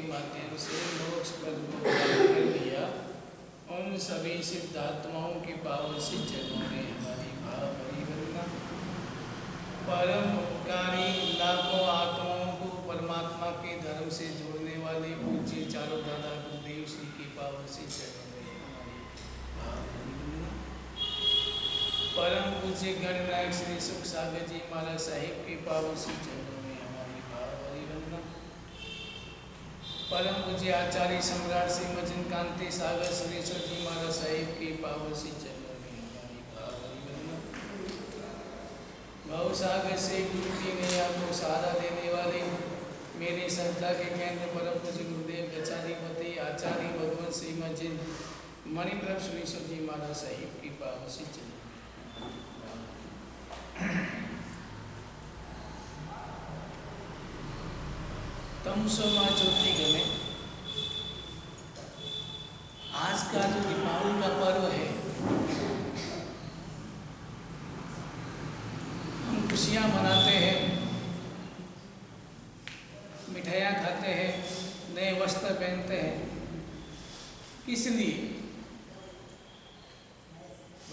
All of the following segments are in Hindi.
के माध्यम से मोक्ष पद को प्राप्त कर लिया, उन सभी सिद्धात्माओं के पावन से जन्मों में हमारी भाव परिवर्तन परम उपकारी लाखों आत्माओं को परमात्मा के धर्म से जोड़ने वाले पूज्य चारों दादा गुरुदेव श्री के पावन से जन्मों में हमारी भाव परिवर्तन परम पूज्य गणनायक श्री सुख सागर जी महाराज साहिब के पावन से जन्मों में हमारी भाव परिवर्तन परम पूज्य आचार्य सम्राट श्री मजन कांति सागर सुरेश्वर जी महाराज साहिब के पावन से जन्मों में हमारी भाव परिवर्तन भाव सागर से गुरु की नैया को सहारा देने वाले मेरे श्रद्धा के केंद्र परम पूज्य गुरुदेव गचाधिपति आचार्य भगवान श्री मजन मणिप्रभ सुरेश्वर जी महाराज साहिब की पावन से जन्मों तमसोमा ज्योतिर्गमय। आज का जो दीपावली का पर्व है, हम खुशियां मनाते हैं, मिठाइयाँ खाते हैं, नए वस्त्र पहनते हैं। किस लिए?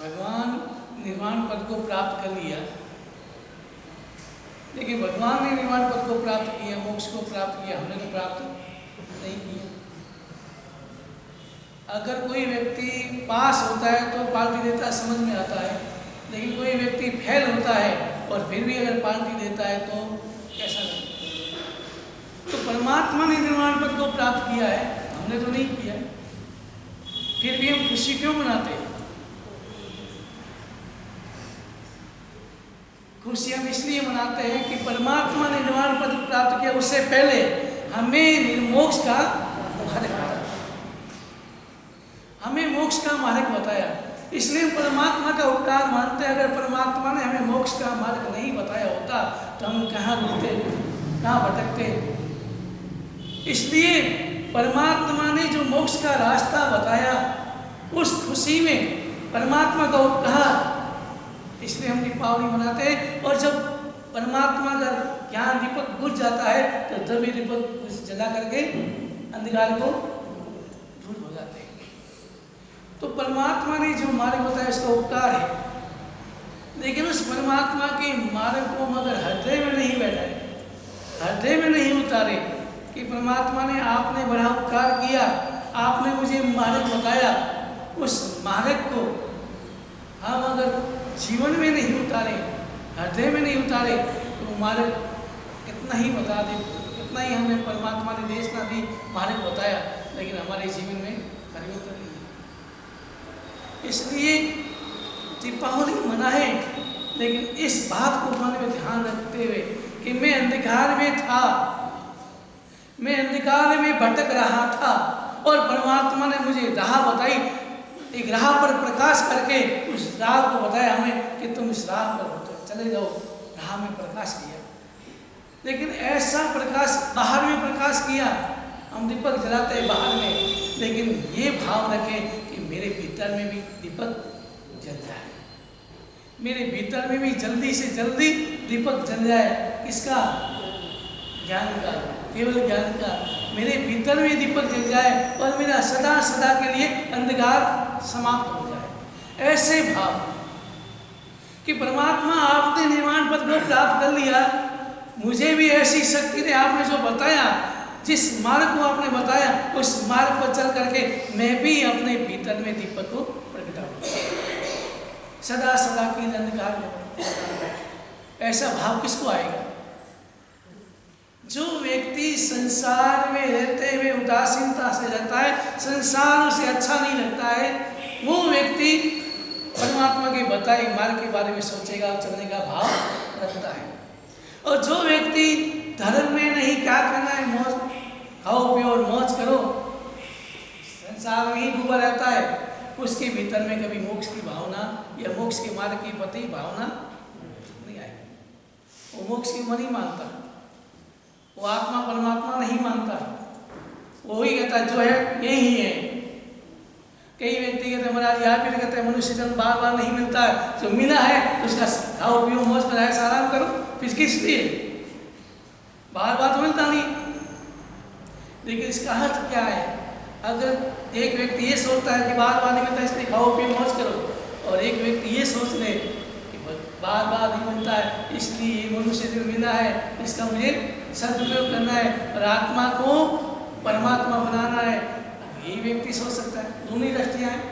भगवान निर्वाण पद को प्राप्त कर लिया, लेकिन भगवान ने निर्वाण पद को प्राप्त किया, मोक्ष को प्राप्त किया, हमने तो प्राप्त नहीं किया। अगर कोई व्यक्ति पास होता है तो पार्टी देता है, समझ में आता है, लेकिन कोई व्यक्ति फेल होता है और फिर भी अगर पार्टी देता है तो कैसा लगता है? तो परमात्मा ने निर्वाण पद को प्राप्त किया है, हमने तो नहीं किया, फिर भी हम खुशी क्यों मनाते हैं? खुशी हम इसलिए मनाते हैं कि परमात्मा ने निर्वाण पद प्राप्त किया, उससे पहले हमें निर्मोक्ष का मार्ग बताया, हमें मोक्ष का मार्ग बताया। इसलिए हम परमात्मा का उपकार मानते हैं। अगर परमात्मा ने हमें मोक्ष का मार्ग नहीं बताया होता तो हम कहाँ मिलते, कहाँ भटकते। इसलिए परमात्मा ने जो मोक्ष का रास्ता बताया, उस खुशी में परमात्मा का उपकार, इसलिए हम दीपावली मनाते हैं। और जब परमात्मा का ज्ञान दीपक बुझ जाता है तो जब ये दीपक जला करके अंधकार को दूर हो जाते हैं। तो परमात्मा ने जो मार्ग बताया उसका उपकार है, लेकिन उस परमात्मा के मार्ग को मगर हृदय में नहीं बैठाए, हृदय में नहीं उतारे कि परमात्मा ने आपने बड़ा उपकार किया, आपने मुझे मार्ग बताया, उस मार्ग को हम अगर जीवन में नहीं उतारे, हृदय में नहीं उतारे, तो मार्ग कितना ही बता दे, कितना ही हमने परमात्मा ने देश का भी मार्ग बताया, लेकिन हमारे जीवन में परिवर्तन नहीं है। इसलिए दीपावली मनाए, लेकिन इस बात को मन में ध्यान रखते हुए कि मैं अंधकार में था, मैं अंधकार में भटक रहा था और परमात्मा ने मुझे राह बताई, एक राह पर प्रकाश करके उस राह को बताया हमें कि तुम इस राह पर चले जाओ, राह में प्रकाश किया। लेकिन ऐसा प्रकाश बाहर में प्रकाश किया, हम दीपक जलाते हैं बाहर में, लेकिन ये भाव रखें कि मेरे भीतर में भी दीपक जल जाए, मेरे भीतर में भी जल्दी से जल्दी दीपक जल जाए। किसका? ज्ञान का, केवल ज्ञान का। मेरे भीतर में दीपक जल जाए और मेरा सदा सदा के लिए अंधकार समाप्त हो जाए। ऐसे भाव कि परमात्मा आपने निर्वाण पद को प्राप्त कर लिया, मुझे भी ऐसी शक्ति ने आपने जो बताया, जिस मार्ग को आपने बताया, उस मार्ग पर चल करके मैं भी अपने भीतर में दीपक को प्रगटाऊं, सदा सदा के लिए अंधकार में। ऐसा भाव किसको आएगा? जो व्यक्ति संसार में रहते हुए उदासीनता से रहता है, संसार उसे अच्छा नहीं लगता है, वो व्यक्ति परमात्मा के बताए मार्ग के बारे में सोचेगा, चलने का भाव रखता है। और जो व्यक्ति धर्म में नहीं, क्या करना है, मौज खाओ पियो और मौज करो, संसार में ही डूबा रहता है, उसके भीतर में कभी मोक्ष की भावना या मोक्ष के मार्ग की प्रति भावना नहीं आएगी। वो मोक्ष की मन ही मानता, वो आत्मा परमात्मा नहीं मानता, वो ही कहता जो है यही है। कई व्यक्ति कहते हैं महाराज यहाँ पे कहते हैं मनुष्य जन्म बार बार नहीं मिलता है, जो मिला है तो उसका खाओ पियो मौज कराए आराम करो, फिर किस लिए? बार बार तो मिलता नहीं। लेकिन इसका अर्थ क्या है? अगर एक व्यक्ति ये सोचता है कि बार बार नहीं मिलता इसलिए खाओ पियो मौज करो, और एक व्यक्ति ये सोच ले कि बार बार नहीं मिलता है इसलिए ये मनुष्य दिन मिला है, इसका मुझे सदुपयोग करना है और आत्मा को परमात्मा बनाना है, यही व्यक्ति सोच सकता है। दोनों ही दृष्टियाँ हैं।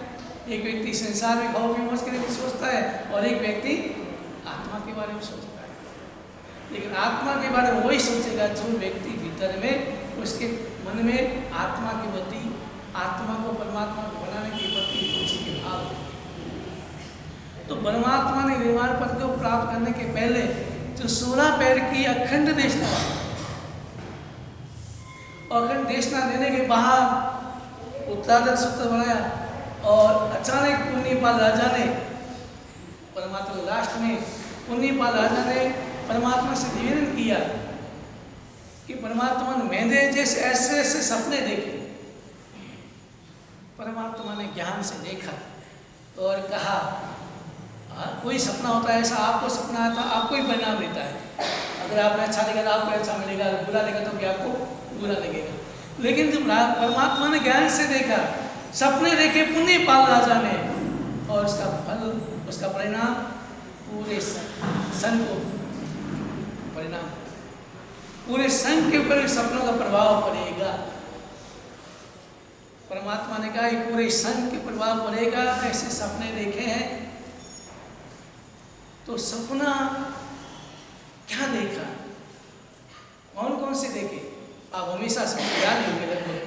एक व्यक्ति संसार में खाओ पियो मौज के लिए सोचता है और एक व्यक्ति आत्मा के बारे में सोचता है। लेकिन आत्मा के बारे में वही सोचेगा जो व्यक्ति भीतर में, उसके मन में आत्मा के प्रति, आत्मा को परमात्मा को बनाने के प्रति रुचि के भाव। तो परमात्मा ने निर्वाण पद को प्राप्त करने के पहले जो 16 पैर की अखंड देशना, अखंड देशना देने के बाद उत्तराधर सूत्र बनाया और अचानक पुण्यपाल राजा ने, परमात्मा लास्ट में पुण्यपाल राजा ने परमात्मा से निवेदन किया कि परमात्मा ने मैंने जैसे ऐसे ऐसे सपने देखे। परमात्मा ने ज्ञान से देखा और कहा, कोई सपना होता है ऐसा, आपको सपना आता आपको ही परिणाम देता है। अगर आपने अच्छा देखा तो आपको अच्छा मिलेगा, अगर बुरा देखा तो भी आपको बुरा लगेगा। लेकिन जब परमात्मा ने ज्ञान से देखा, सपने देखे पुण्यपाल राजा ने, और उसका फल, उसका परिणाम पूरे सन को, परिणाम पूरे सन के ऊपर सपनों का प्रभाव पड़ेगा। परमात्मा ने कहा पूरे सन के प्रभाव पड़ेगा, ऐसे सपने देखे हैं। तो सपना क्या देखा, कौन कौन से देखे, आप हमेशा सपने याद ही होंगे लगभग।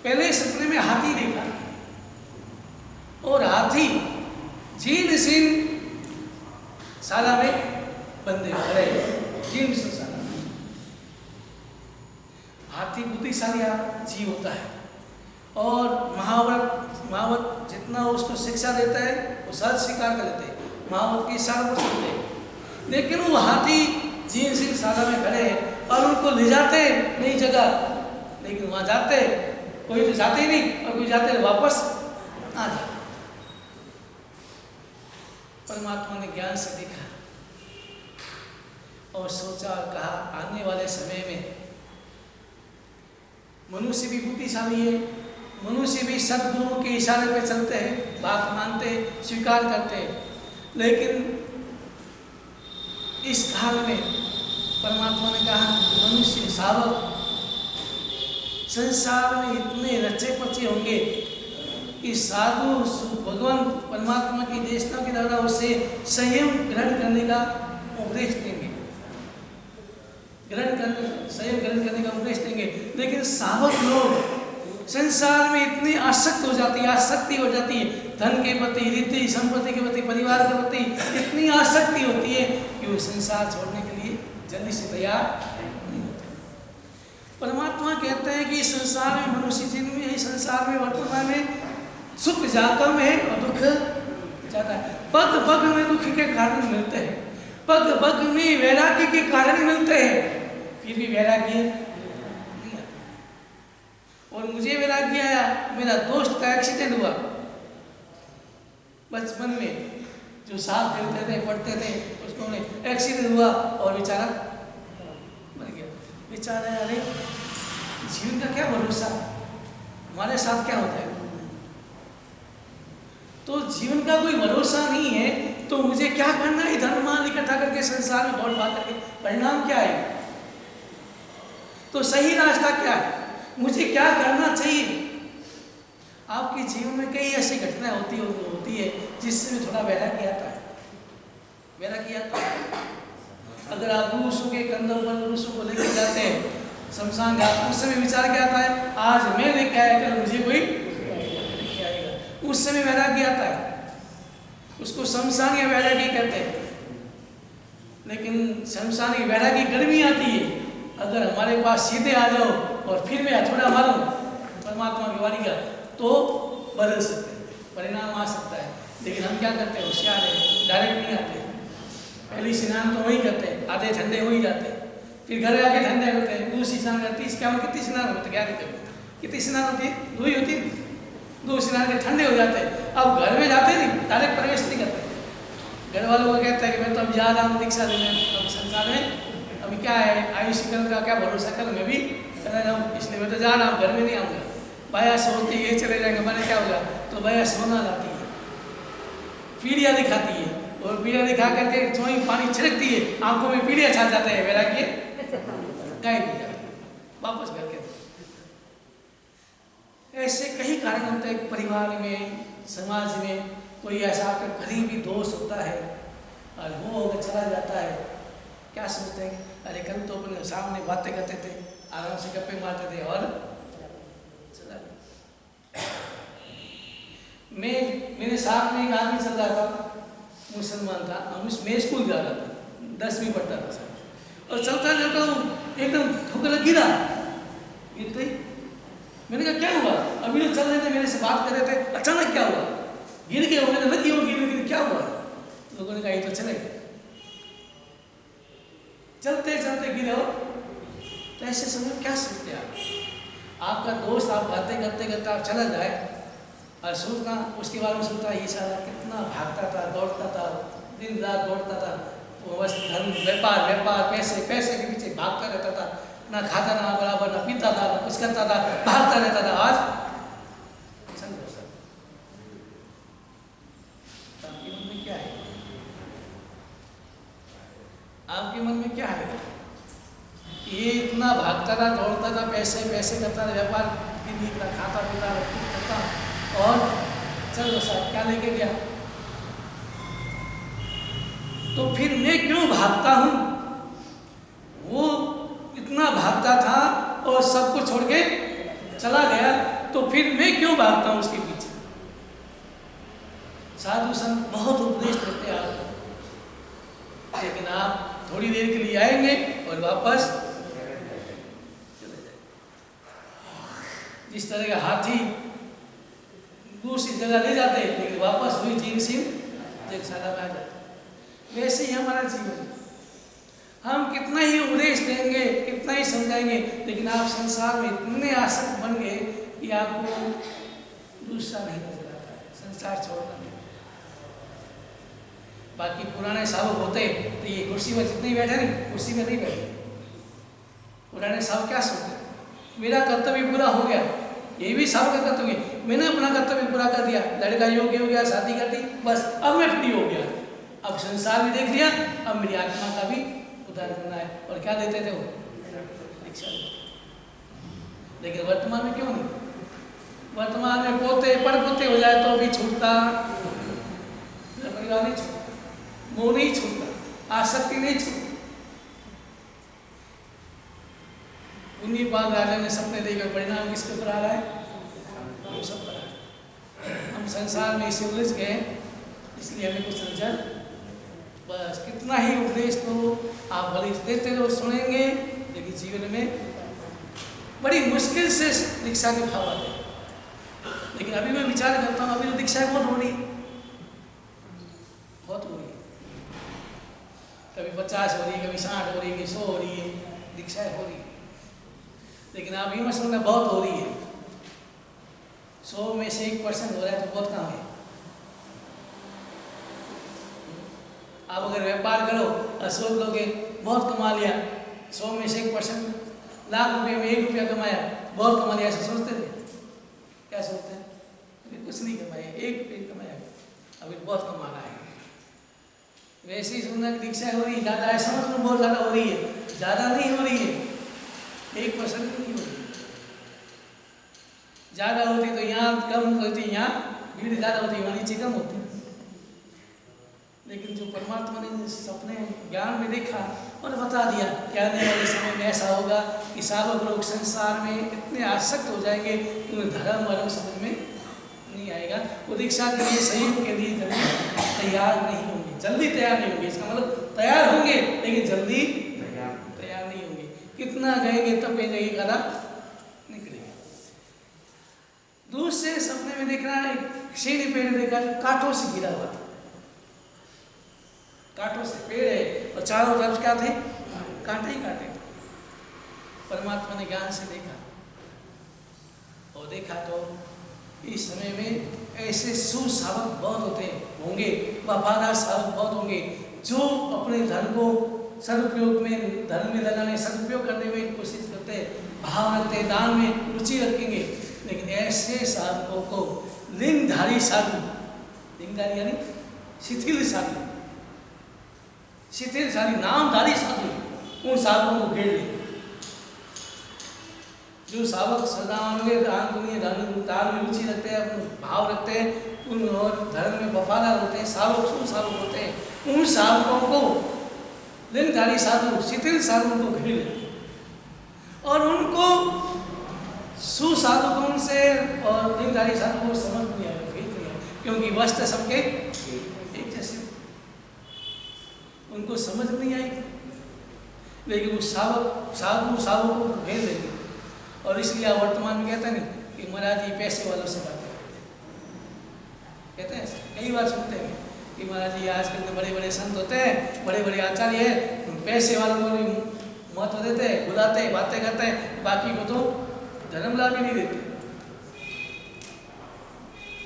पहले सपने में हाथी देखा, और हाथी जीन सीन साला में बंदे खड़े, जीन सीन साला। हाथी बुद्धिशाली जीव होता है और महावत जितना उसको शिक्षा देता है वो सहज स्वीकार कर लेते हैं, महावत की इशारों पर सुनते हैं। लेकिन वो हाथी जीन सिंह साला में खड़े हैं और उनको ले जाते नई जगह, लेकिन वहाँ जाते कोई तो जाते ही नहीं और कोई जाते वापस आ जाते। परमात्मा ने ज्ञान से देखा और सोचा और कहा, आने वाले समय में मनुष्य भी बुद्धिशाली है, मनुष्य भी सद्गुरुओं के इशारे पे चलते हैं, बात मानते, स्वीकार करते हैं। लेकिन इस काल में परमात्मा ने कहा, मनुष्य सावक, संसार में इतने रचे पचे होंगे कि साधु भगवान परमात्मा की देशना के द्वारा उसे संयम ग्रहण करने का उपदेश देंगे, संयम ग्रहण करने का उपदेश देंगे। लेकिन सावक लोग संसार में इतनी आसक्ति हो जाती है, धन के प्रति, रीति संपत्ति के प्रति, परिवार के प्रति इतनी आसक्ति होती है कि वो संसार छोड़ने के लिए जल्दी से तैयार नहीं होते। परमात्मा कहते हैं कि संसार में मनुष्य जीवन में, संसार में वर्तमान में सुख जाता है और दुख जाता है। पग पग में दुख के कारण मिलते हैं, पग पग में वैराग्य के कारण मिलते हैं, फिर भी वैराग्य नहीं आता। और मुझे वैराग्य आया, मेरा दोस्त का एक्सीडेंट हुआ बचपन में, जो साथ खेलते थे पढ़ते थे, उसको एक्सीडेंट हुआ और बेचारा मर गया। बेचारा, अरे जीवन का क्या भरोसा, हमारे साथ क्या होता है। तो जीवन का कोई भरोसा नहीं है, तो मुझे क्या करना है, धन मान इकट्ठा करके संसार में दौड़ भाग करके परिणाम क्या है। तो सही रास्ता क्या है, मुझे क्या करना चाहिए। आपके जीवन में कई ऐसी घटनाएं होती है जिससे भी थोड़ा वैराग्य आता है, वैराग्य आता है। अगर आप पुरुषों के कंधों पर पुरुषों को लेकर जाते हैं शमशान घाट, उस समय विचार क्या आता है, आज मैं लेके आया, कल मुझे कोई लेके आएगा। उस समय वैराग्य आता है, उसको शमशान या वैराग्य कहते हैं। लेकिन शमशान की वैराग्य गर्मी आती है, अगर हमारे पास सीधे आ जाओ और फिर मैं हथौड़ा मारूं परमात्मा की वाणी का, तो बदल सकते हैं, परिणाम आ सकता है। लेकिन हम क्या करते हैं, होशियार है, डायरेक्ट नहीं आते, पहली स्नान तो वही करते हैं, आधे ठंडे हो ही जाते हैं, फिर घर आके ठंडे होते हैं, दूसरी स्नान करती है। क्या कितनी स्नान होते, क्या कहते हैं, कितनी स्नान होती है, दो ही होती है, दो स्नान के ठंडे हो जाते हैं। अब घर में जाते नहीं, डायरेक्ट प्रवेश नहीं करते। घर वालों को कहते हैं कि मैं तो अब जा रहा हूँ दीक्षा देने, अब संसार में अभी क्या है, आयुष्य का क्या भरोसा, कल मैं भी कहना जाऊँ, इसलिए मैं तो जा रहा हूँ, घर में नहीं आऊँगा। बाया सोचती है ये चले जाएंगे, मैंने क्या होगा, तो बाया सोना लाती है, पीड़िया दिखाती है, और पीड़िया दिखा करके चोई पानी छिड़कती है, आंखों में पीड़िया छा जाता है, मेरा कि गायब हो जाती है, वापस घर के। ऐसे कई कारण होते हैं परिवार में, समाज में। कोई ऐसा आपका करीबी दोस्त होता है और वो होकर चला जाता है, क्या सोचते हैं, अरे कल तो अपने सामने बातें करते थे, आराम से गप्पे मारते थे और चला गया। मेरे साथ में एक आदमी चल रहा था, मुसलमान था, मैं स्कूल जा रहा था, 10वीं पढ़ता था सर, और चलता जाता हूँ एकदम ठोकर गिरा, गिर गई। मैंने कहा क्या हुआ, अभी लोग चल रहे थे, मेरे से बात कर रहे थे, अचानक क्या हुआ, गिर गए होंगे, लगी होगी, गिर क्या हुआ। लोगों ने कहा ये तो चले गए, चलते चलते गिरे हो। तो ऐसे समय क्या सोचते आप, आपका दोस्त आप बातें करते करते आप चला जाए और सोचना उसके बारे में, सोचता ये सारा कितना भागता था, दौड़ता था, दिन रात दौड़ता था, वो बस धर्म व्यापार व्यापार, पैसे पैसे के पीछे भागता रहता था, ना खाता ना बराबर, ना पीता था, ना कुछ करता था, भागता रहता था। आज आपके मन में क्या है, आपके मन में क्या है, ये इतना भागता था, दौड़ता था, पैसे पैसे करता था, व्यापार भी नहीं करता, खाता पीता करता, और चलो साहब क्या लेके गया, तो फिर मैं क्यों भागता हूं। वो इतना भागता था और सब कुछ छोड़ के चला गया, तो फिर मैं क्यों भागता हूं उसके पीछे। साधु संत बहुत उपदेश देते हैं आपको, लेकिन आप थोड़ी देर के लिए आएंगे और वापस चले जाएंगे। जिस तरह का हाथी दूसरी जगह ले जाते हैं, लेकिन वापस वही जीव सिंह एक साला में आ जाते, वैसे ही हमारा जीवन। हम कितना ही उपदेश देंगे, कितना ही समझाएंगे, लेकिन आप संसार में इतने आसक्त बन गए कि आपको दूसरा नहीं नजर आता है, संसार छोड़ना नहीं। बाकी पुराने साहब होते तो ये कुर्सी में जितने बैठे नहीं, कुर्सी में नहीं बैठे। पुराने साहब क्या सोचते, मेरा कर्तव्य पूरा हो गया, ये भी साहब का कर्तव्य, मैंने अपना कर्तव्य पूरा कर दिया, लड़का योग्य हो गया, शादी कर दी, बस अब मैं फ्री हो गया, अब संसार भी देख लिया, अब मेरी आत्मा का भी उद्धार करना है। और क्या देते थे वो, दीक्षा। लेकिन वर्तमान में क्यों नहीं, वर्तमान में पोते पड़पोते हो जाए तो भी छूटता, परिवार नहीं छूटता, मोह नहीं छूटता, आसक्ति नहीं छूटती। उन्हीं बाल राजा ने सपने देकर परिणाम किसके ऊपर आ रहा है, हम सब पर आ रहा है। हम संसार में इसे उलझ गए, इसलिए हमें कुछ नजर, बस कितना ही उपदेश तो आप भले देते रहो, सुनेंगे, लेकिन जीवन में बड़ी मुश्किल से दीक्षा के भाव आते हैं। लेकिन अभी मैं विचार करता हूँ, अभी तो दीक्षा बहुत हो रही, बहुत हो रही है, कभी 50 हो रही है, कभी 60 हो रही है, कभी 100 हो रही है, दीक्षाएं हो रही है। लेकिन आप ये मत समझना बहुत हो रही है, 100 में से 1% हो रहा है तो बहुत कम है। आप अगर व्यापार करो और सोच लो कि बहुत कमा लिया, 100 में से 1%, लाख रुपए में 1 रुपया कमाया, बहुत कमा लिया, ऐसा सोचते थे, क्या सोचते हैं, अभी कुछ नहीं कमाया, 1 रुपये कमाया, अभी बहुत कमाना है। वैसे ही सुनना की दीक्षा हो रही है, ज़्यादा है, समझ लो बहुत ज़्यादा हो रही है, ज़्यादा नहीं हो रही है, 1% नहीं हो रही। ज़्यादा होती तो यहाँ कम होती, यहाँ भीड़ ज़्यादा होती, वहाँ नीचे कम होती। लेकिन जो परमात्मा ने सपने ज्ञान में देखा और बता दिया कि आने वाले समय में ऐसा होगा कि सालों लोग संसार में इतने आसक्त हो जाएंगे कि उन्हें धर्म वर्म समझ में नहीं आएगा। वो दीक्षा के लिए, सहयोग के लिए जल्दी तैयार नहीं होंगे, जल्दी तैयार नहीं होंगे। इसका मतलब तैयार होंगे लेकिन जल्दी तैयार नहीं होंगे। कितना गएंगे तपेंगे, ये कदा निकलेगा। दूर से सपने में देखना, एक सीढ़ी पेड़ देखा कांटों से घिरा हुआ था, कांटों से पेड़ है और चारों तरफ क्या थे, कांटे ही कांटे थे। परमात्मा ने ज्ञान से देखा और देखा तो इस समय में ऐसे सुसावक बहुत होते होंगे, वफादार सावक बहुत होंगे, जो अपने धन को सदुपयोग में, धर्म में लगाने, सदुपयोग करने में कोशिश करते हैं, भाव रखते हैं, दान में रुचि रखेंगे, लेकिन ऐसे साधकों को लिंगधारी साधु, लिंगधारी यानी शिथिल साधु, शिथिल साधु, नामधारी साधु, उन साधकों को घेर ले। जो सावक श्रद्धावान दान में रुचि रखते हैं, अपने भाव रखते हैं, उन और धर्म में वफादार होते हैं, सावक सुसावक होते हैं, उन सावकों को लिंगधारी साधु, शिथिल साधु को घेर ले और उनको सुसाधुकों से और लिंगधारी साधु को समझ नहीं आएगा, क्योंकि वस्त्र सबके एक जैसे, उनको समझ नहीं आएगी, लेकिन वो साधु सावकों को घेर लेंगे। और इसलिए आप वर्तमान में कहते हैं नहीं कि महाराज जी पैसे वालों से बात कहते हैं, कई बार सुनते हैं कि महाराज जी आजकल के बड़े बड़े संत होते हैं, बड़े बड़े आचार्य हैं, पैसे वालों को भी महत्व देते हैं, बुलाते हैं, बातें करते हैं, बाकी को तो जन्म लाभ ही नहीं देते।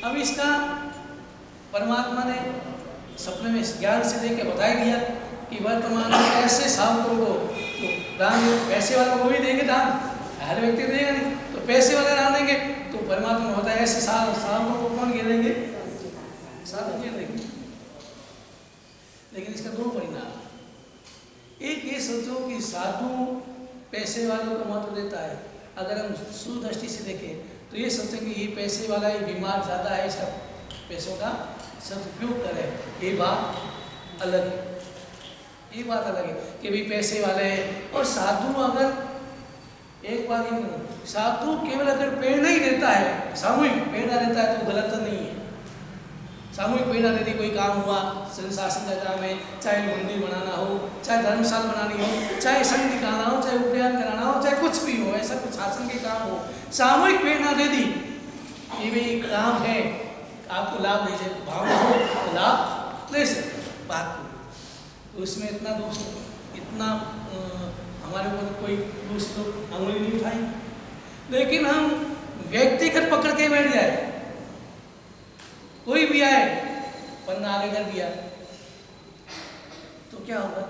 अब इसका परमात्मा ने सपने में ज्ञान से देके बता दिया कि वर्तमान में ऐसे साधकों को तो दान पैसे वालों को भी देंगे, दान हर व्यक्ति देगा नहीं, तो पैसे वाले दान देंगे, तो परमात्मा होता है ऐसे साधकों को कौन घेरेंगे? साधु घेरेंगे। लेकिन इसका दो परिणाम, एक ये सोचो कि साधु पैसे वालों को महत्व देता है, अगर हम सुदृष्टि से देखें तो ये सोचें कि ये पैसे वाला ये बीमार ज़्यादा है, इसका पैसों का सदुपयोग करे, ये बात अलग है, ये बात अलग है कि भी पैसे वाले हैं। और साधु अगर एक बात ये करो, साधु केवल अगर प्रेरणा ही देता है, सामूहिक प्रेरणा देता है तो गलत नहीं है। सामूहिक प्रेरणा देती कोई काम हुआ, शासन का काम है, चाहे मंदिर बनाना हो, चाहे धर्मशाला बनानी हो, चाहे संघ निकालना हो, चाहे उद्यान कराना हो, चाहे कुछ भी हो, ऐसा कुछ शासन के काम हो, सामूहिक प्रेरणा दे दी, ये भी काम है, आपको लाभ ले जाए, भावना हो तो लाभ ले सकते, बात को उसमें इतना दोष, इतना हमारे ऊपर कोई दूसरे लोग अंगुली नहीं उठाई। लेकिन हम व्यक्तिगत पकड़ के बैठ जाए, कोई भी आए पन्ना आगे कर दिया तो क्या होगा?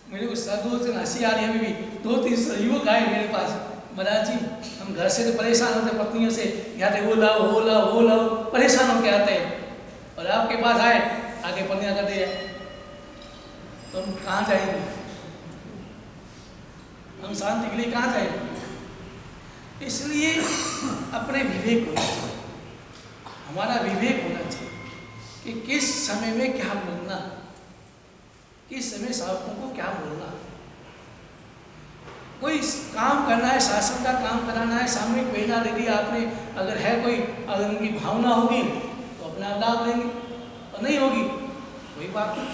मेरे को साधु से हंसी आ रही है, अभी भी 2-3 युवक आए मेरे पास, महाराज जी हम घर से तो परेशान होते, पत्नियों से यहाँ वो लाओ वो लाओ वो लाओ, परेशान होके आते हैं, और आपके पास आए आगे पन्नियाँ कर दिया, तो हम कहाँ जाएंगे? हम शांति के लिए कहाँ जाएंगे? इसलिए अपने विवेक होना चाहिए, हमारा विवेक होना चाहिए कि किस समय में क्या बोलना, किस समय साधकों को क्या बोलना। कोई काम करना है, शासन का काम कराना है, सामूहिक प्रेरणा दे दी आपने, अगर है कोई, अगर उनकी भावना होगी तो अपना लाभ लेंगे, और नहीं होगी कोई बात नहीं,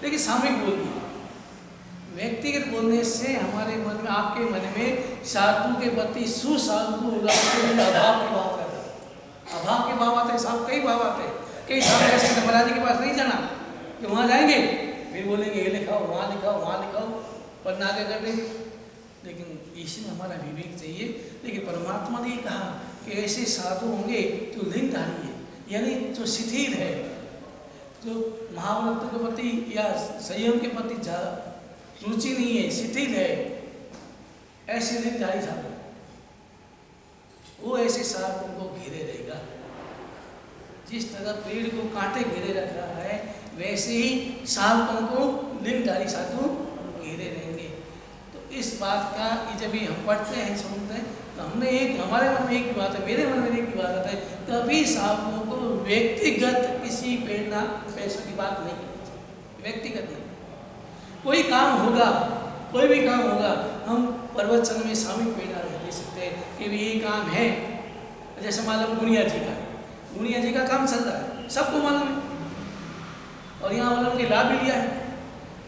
लेकिन सामूहिक बोल दिया। व्यक्तिगत बोलने से हमारे मन में, आपके मन में साधु के प्रति सुसाधु अभाव के भाव रहता है, अभाव के भाव आते हैं, साहब कई भाव आते हैं, कई साहब ऐसे महाराज जी के पास नहीं जाना कि वहाँ जाएंगे फिर बोलेंगे ये लिखाओ, वहाँ लिखाओ, वहाँ लिखाओ, पन्ना आगे कर देंगे। लेकिन इसमें हमारा विवेक चाहिए। लेकिन परमात्मा ने कहा कि ऐसे साधु होंगे जो लिंगधारी है, यानी जो शिथिल है, जो महाव्रत के प्रति या संयम के प्रति रुचि नहीं है, शिथिल है, ऐसे लिंगधारी साधु, वो ऐसे साधु को घेरे रहेगा। जिस तरह पेड़ को कांटे घेरे रख रहा है, वैसे ही साधुओं को लिंगधारी साधु घेरे रहेंगे। तो इस बात का जब भी हम पढ़ते हैं, सुनते हैं, तो हमने एक, हमारे मन में एक ही बात है, मेरे मन में एक ही बात है, कभी साधुओं को व्यक्तिगत किसी प्रेरणा पैसों की बात नहीं करनी चाहिए, व्यक्तिगत नहीं। कोई काम होगा, कोई भी काम होगा, हम प्रवचन में सामूहिक प्रेरणा दे सकते हैं कि भी ये काम है। जैसे मान लो गुनिया जी का काम चल रहा है, सबको मालूम है, और यहाँ वालों के लाभ भी लिया है,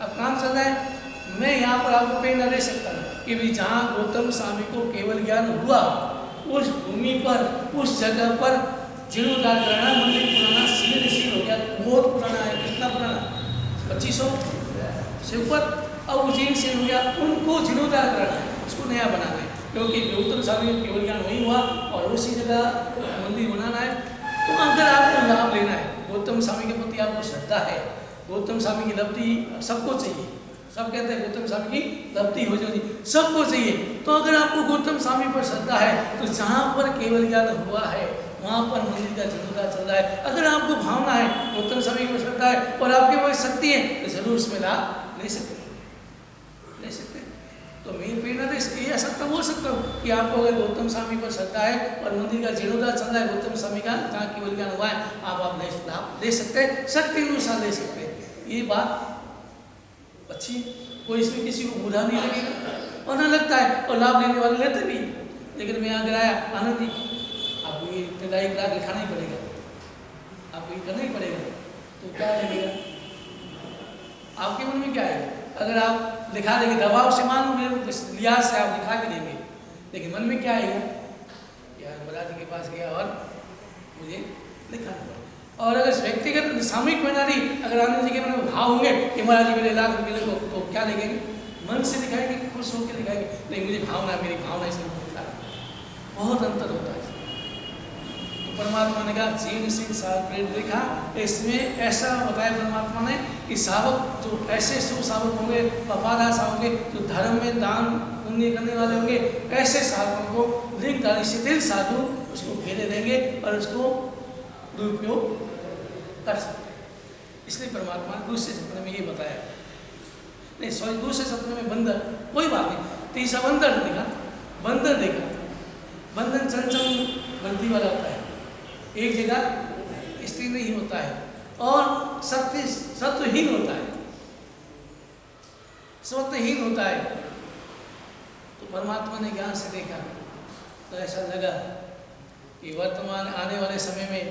अब काम चल रहा है, मैं यहाँ पर आपको प्रेरणा दे सकता हूँ कि भी जहाँ गौतम स्वामी को केवल ज्ञान हुआ, उस भूमि पर, उस जगह पर जीर्णोद्धार कराना, मंदिर पुराना शील हो गया, बहुत पुराना है, कितना पुराना, 2500 से ऊपर, और उज्जैन से हो गया, उनको जीर्णोद्धार कराना है, उसको नया बनाना है, क्योंकि गौतम स्वामी को केवल ज्ञान वही हुआ और उसी जगह मंदिर बनाना है। तो अगर आपको लाभ लेना है, गौतम स्वामी के प्रति आपको श्रद्धा है, गौतम स्वामी की लब्धि सबको चाहिए, सब कहते हैं गौतम स्वामी की लब्धि हो जाएगी, सबको चाहिए। तो अगर आपको गौतम स्वामी पर श्रद्धा है तो जहाँ पर केवल ज्ञान हुआ है वहाँ पर मंदिर का जीर्णोद्धार चल रहा है। अगर आपको भावना है, गौतम स्वामी पर श्रद्धा है और आपके पास शक्ति है तो जरूर उसमें लाभ ले सकते तो मैं प्रेरणा दे ये सकता हो सकता हूँ कि आपको अगर गौतम स्वामी पर श्रद्धा है और मंदिर का जीर्णोद्धार चल रहा है गौतम स्वामी का, जहाँ केवल ज्ञान हुआ है, आप लाभ ले सकते हैं, शक्ति अनुसार ले सकते हैं। ये बात अच्छी, कोई इसमें किसी को बुरा नहीं लगेगा और ना लगता है, और लाभ लेने वाले लेते भी। लेकिन मैं अगर आया आनंद जी आपको ये इब्तदाई क्लास लिखाना ही पड़ेगा, आपको ये करना ही पड़ेगा, तो क्या लगेगा आपके मन में? क्या है? अगर आप लिखा देंगे दबाव से, मान लो लिहाज से आप लिखा के देंगे, लेकिन मन में क्या आएगा? यार महाराज जी के पास गया और मुझे लिखाना पड़ा। और अगर व्यक्तिगत सामूहिक प्रणाली अगर आनंद जी के मन में भाव होंगे कि महाराज जी मेरे लाख रुपये को, तो क्या लिखेंगे? मन से लिखाएंगे, खुश होकर लिखाएंगे, नहीं मुझे भावना, मेरी भावना इसमें बहुत अंतर होता है। तो परमात्मा ने कहा जीवन सिंह साहब प्रेरित लिखा, इसमें ऐसा बताया परमात्मा ने कि सावक जो ऐसे शुभ सावक होंगे, वफादार सावक होंगे, जो धर्म में दान पुण्य करने वाले होंगे, ऐसे साधकों को लिंगधारी शिथिल साधु उसको घेरे देंगे और उसको दुरुपयोग कर सकते। इसलिए परमात्मा ने दूसरे सपने में ये बताया, नहीं सॉरी दूसरे सपने में बंदर, कोई बात नहीं, तीसरा बंदर देखा, बंदर देखा, बंधन चंचल बंदी वाला होता है, एक जगह स्थिर नहीं होता है और सत्वहीन होता है, सत्वहीन होता है। तो परमात्मा ने ज्ञान से देखा तो ऐसा लगा कि वर्तमान आने वाले समय में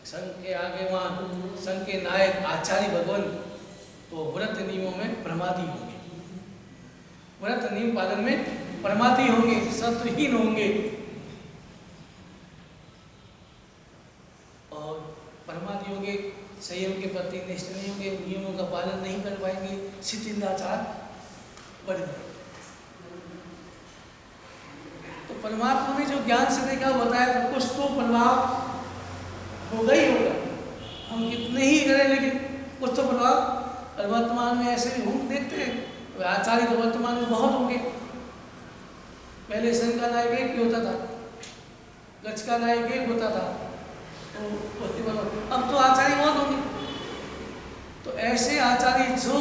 संघ के आगेवान, संघ के नायक आचार्य भगवान तो व्रत नियमों में प्रमादी होंगे, व्रत नियम पालन में प्रमादी होंगे, सत्वहीन होंगे और प्रमादी होंगे, संयम के प्रति निष्ठ नहीं होंगे, नियमों का पालन नहीं कर पाएंगे, शिथिलाचार बढ़ जाएंगे। तो परमात्मा ने जो ज्ञान से देखा बताया तो कुछ तो प्रभाव होगा ही होगा, हम कितने ही करें लेकिन कुछ तो प्रभाव। और वर्तमान में ऐसे भी हम देखते हैं, आचार्य तो वर्तमान में बहुत होंगे। पहले संघ का नायक एक ही होता था, गच्छ का नायक एक होता था, तो अब तो आचार्य बहुत होंगे। तो ऐसे आचार्य जो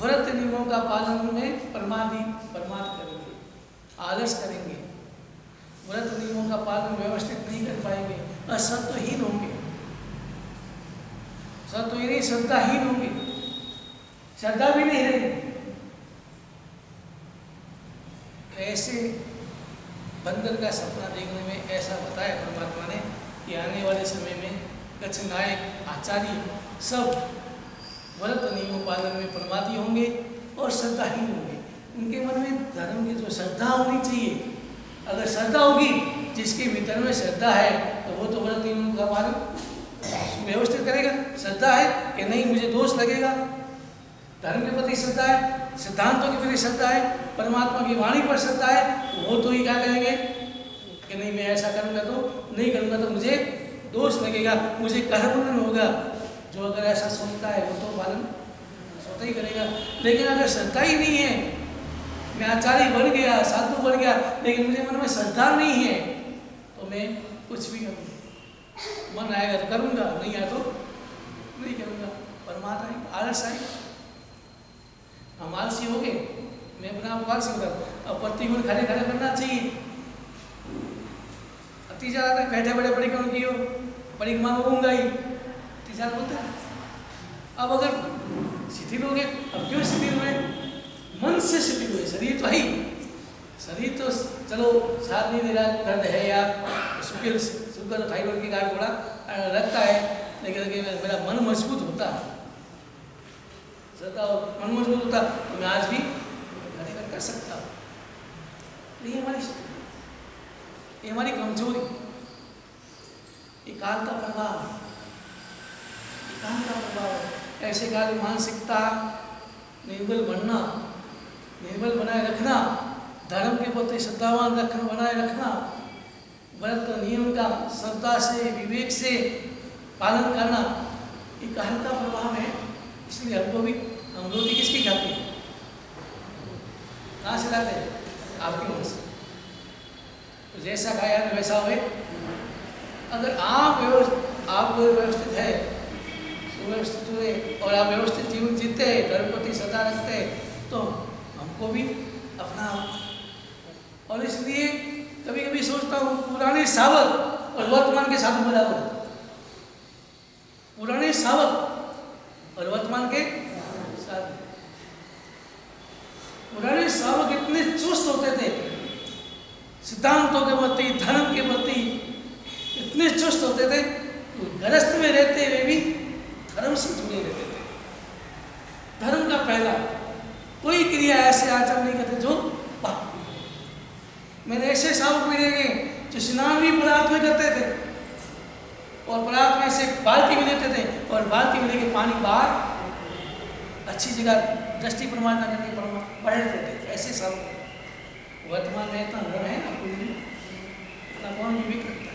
व्रत नियमों का पालन में प्रमाद करेंगे, आलस करेंगे, व्रत नियमों का पालन व्यवस्थित नहीं कर पाएंगे, असत्वहीन होंगे, सत्वहीन श्रद्धाहीन होंगे, श्रद्धा भी नहीं रहेगी। ऐसे बंदर का सपना देखने में ऐसा बताया परमात्मा ने कि आने वाले समय में गच्छ नायक आचार्य सब व्रत नियमों पालन में प्रमादी होंगे और श्रद्धाहीन होंगे। उनके मन में धर्म की जो श्रद्धा होनी चाहिए, अगर श्रद्धा होगी, जिसके भीतर में श्रद्धा है तो वो तो व्रत नियमों का पालन व्यवस्थित करेगा। श्रद्धा है कि नहीं मुझे दोष लगेगा, धर्म के प्रति श्रद्धा है, सिद्धांतों के प्रति श्रद्धा है, परमात्मा की वाणी पर श्रद्धा है, वो तो ही क्या कहेंगे कि नहीं मैं ऐसा करूँगा तो नहीं करूँगा तो मुझे दोष लगेगा, मुझे कर्मबंधन होगा। जो अगर ऐसा सोचता है वो तो पालन स्वतः ही करेगा। लेकिन अगर श्रद्धा ही नहीं है, मैं आचार्य बन गया, साधु बन गया, लेकिन मुझे मन में श्रद्धा नहीं है, तो मैं कुछ भी करूँगा, मन आएगा तो करूँगा, नहीं आया तो नहीं करूँगा। परमात्मा आलस आएगा, हम आलसी हो गए, मैं अपने आप को आलसी होता। अब प्रतिगुण खड़े खड़े करना चाहिए, अति ज़्यादा बैठे बड़े परिक्रम की हो, परिक्रमा होऊंगा ही, अति ज़्यादा बोलते हैं। अब अगर शिथिल हो गए, अब क्यों शिथिल हुए? मन से शिथिल हुए, शरीर तो है ही, शरीर तो चलो साथ नहीं दे रहा, दर्द है या शुगर थाइरोइड की गांठ थोड़ा लगता है, लेकिन मेरा मन मजबूत होता है, मन मजबूत होता तो मैं आज भी कर सकता हूँ। ये हमारी कमजोरी, ये काल का प्रभाव है, ये काल का प्रभाव है। ऐसे काल मानसिकता निर्बल बनना, निर्बल बनाए रखना, धर्म के प्रति श्रद्धावान रखना बनाए रखना, व्रत नियम का श्रद्धा से विवेक से पालन करना, ये काल का प्रभाव है। इसलिए हमको भी हम रोटी किसकी खाते हैं? कहाँ से लाते हैं? आपके वहाँ से। तो जैसा खाया तो वैसा हुए। अगर आप व्यवस्थित है, सुव्यवस्थित हुए और आप व्यवस्थित जीवन जीते हैं, धर्म प्रति सदा रखते हैं, तो हमको भी अपना। और इसलिए कभी कभी सोचता हूँ पुराने सावक और वर्तमान के साधु बराबर है। पुराने सावक और वर्तमान के साधु। पुराने सावक इतने चुस्त होते थे, सिद्धांतों के प्रति, धर्म के प्रति इतने चुस्त होते थे, गृहस्थ में रहते हुए भी धर्म से जुड़े रहते थे। धर्म का पहला कोई क्रिया ऐसे आचरण नहीं करते जो पाप। मैंने ऐसे सावक भी देखे जो स्नान भी परात में करते थे और परात में से बाल्टी में लेते थे और बाल्टी में लेके पानी बाहर अच्छी जगह दृष्टि प्रमाण न करके पढ़ लेते थे। ऐसे सावक वर्तमान में इतना धर्म है ना, कोई इतना कौन भी करता है।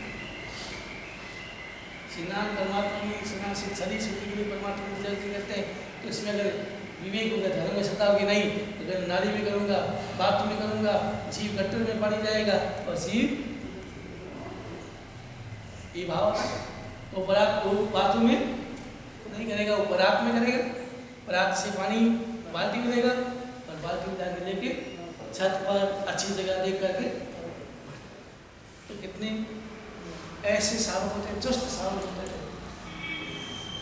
स्नान परमात्मा की स्नान से शरीर शुद्धि के लिए परमात्मा की जल्दी करते हैं, तो इसमें अगर विवेक होगा, धर्म में सत्ता होगी नहीं, अगर नाली में करूँगा, बाथरूम में करूँगा, जीव गट्टर में पानी जाएगा और जीव ये भाव वो परात वो बाथरूम में नहीं करेगा, वो परात में करेगा। परात से पानी बाल्टी में देगा और बाल्टी में जाके लेके छत पर अच्छी जगह देख करके। तो कितने ऐसे सावक होते, चुस्त सावक होते थे।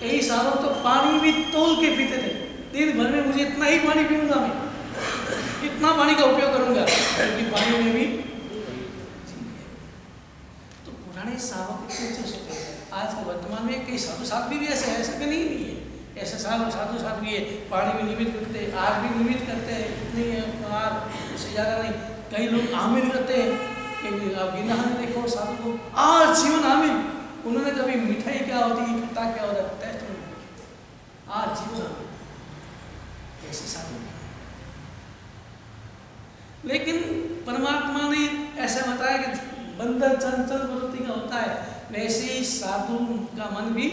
यही सावक तो पानी भी तोल के पीते थे। दिन भर में मुझे इतना ही पानी पीऊंगा, मैं इतना पानी का उपयोग करूंगा, क्योंकि पानी में भी। तो पुराने सावक इतने चुस्त होते हैं। आज के वर्तमान में कई साधु साध्वी भी ऐसे है, ऐसा नहीं है। ऐसे साधु साध्वी है, पानी भी निमित्त करते हैं, आग भी निमित्त करते हैं, इतनी आग उससे ज़्यादा नहीं। कई लोग आमिर करते हैं कि आप गिना देखो साधु को आज जीवन आमिर। उन्होंने कभी मिठाई क्या होती है, खट्टा क्या होता है टेस्ट नहीं। आज जीवन आमिर ऐसे साधु। लेकिन परमात्मा ने ऐसा बताया कि बंदर चंचल प्रवृत्ति का होता है, वैसे ही साधु का मन भी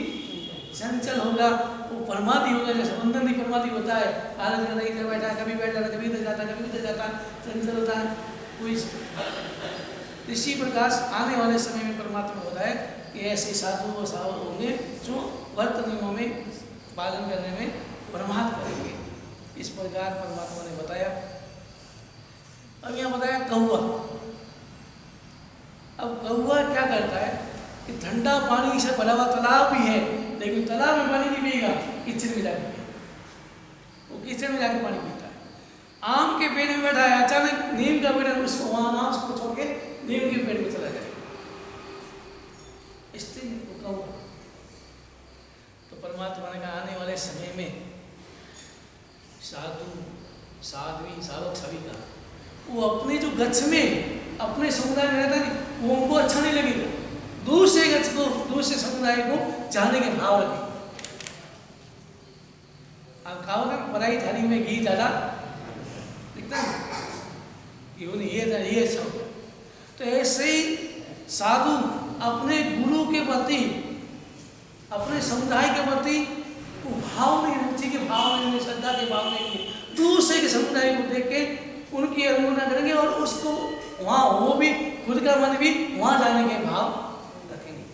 चंचल होगा, वो परमादि होगा। जैसे बंदर नहीं परमादि होता है, आलस करता इधर बैठा है, कभी बैठ जाता, कभी इधर जाता, कभी उधर जाता, चंचल होता है कोई। इसी प्रकार आने वाले समय में परमात्मा बताए कि ऐसे साधु व सावक होंगे जो व्रत नियमों में पालन करने में प्रमाद करेंगे। इस प्रकार परमात्मा ने बताया। अब यहाँ बताया कौवा। अब कौवा क्या करता है कि ठंडा पानी से भरा हुआ तालाब भी है, लेकिन तालाब में पानी नहीं पिएगा, किचन में जाके वो किचन में जाके पानी पीता है। आम के पेड़ में बैठा है, अचानक नीम का पेड़ उसको वहां ना उसको छोड़ के नीम के पेड़ में चला जाए। इसलिए कौवा। तो परमात्मा ने कहा आने वाले समय में साधु साध्वी सावक सभी का वो अपने जो गच्छ में अपने समुदाय में रहता है, वो उनको अच्छा नहीं लगेगा। दूसरे गच्छ को, दूसरे समुदाय को जाने के भाव रखें। आप खाओगे पराई थाली में घी ज्यादा दिखता है, ये सब। तो ऐसे ही साधु अपने गुरु के प्रति, अपने समुदाय के प्रति वो भाव नहीं, रुचि के भाव नहीं, श्रद्धा के भाव नहीं, दूसरे के समुदाय को देख के उनकी अवहेलना करेंगे और उसको वहाँ वो भी खुद का मन भी वहाँ जाने के भाव रखेंगे।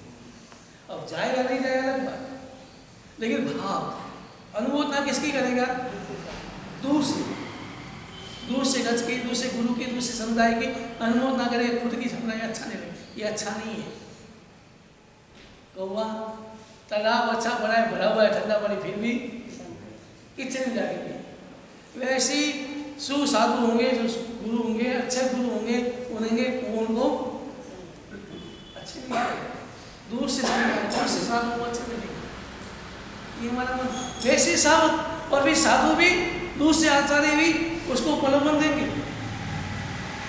अब जाएगा नहीं जाएगा अलग बात, लेकिन भाव अनुभूति किसकी करेगा? दूसरे गज की, दूसरे गुरु की, दूसरे समुदाय की अनुभूति ना करेगा, खुद की समुदाय अच्छा नहीं लगे, ये अच्छा नहीं है। कौवा तालाब अच्छा भरा है, भरा हुआ है ठंडा पानी, फिर भी किचन में जाके पिए। वैसे ही सुसाधु होंगे, जो गुरु होंगे, अच्छे गुरु होंगे, उनको अच्छे नहीं लगेगा, दूर से साधु को अच्छे लगेगा। ये हमारा मन। वैसे साधु और भी साधु भी दूसरे आचार्य भी उसको प्रलोभन देंगे,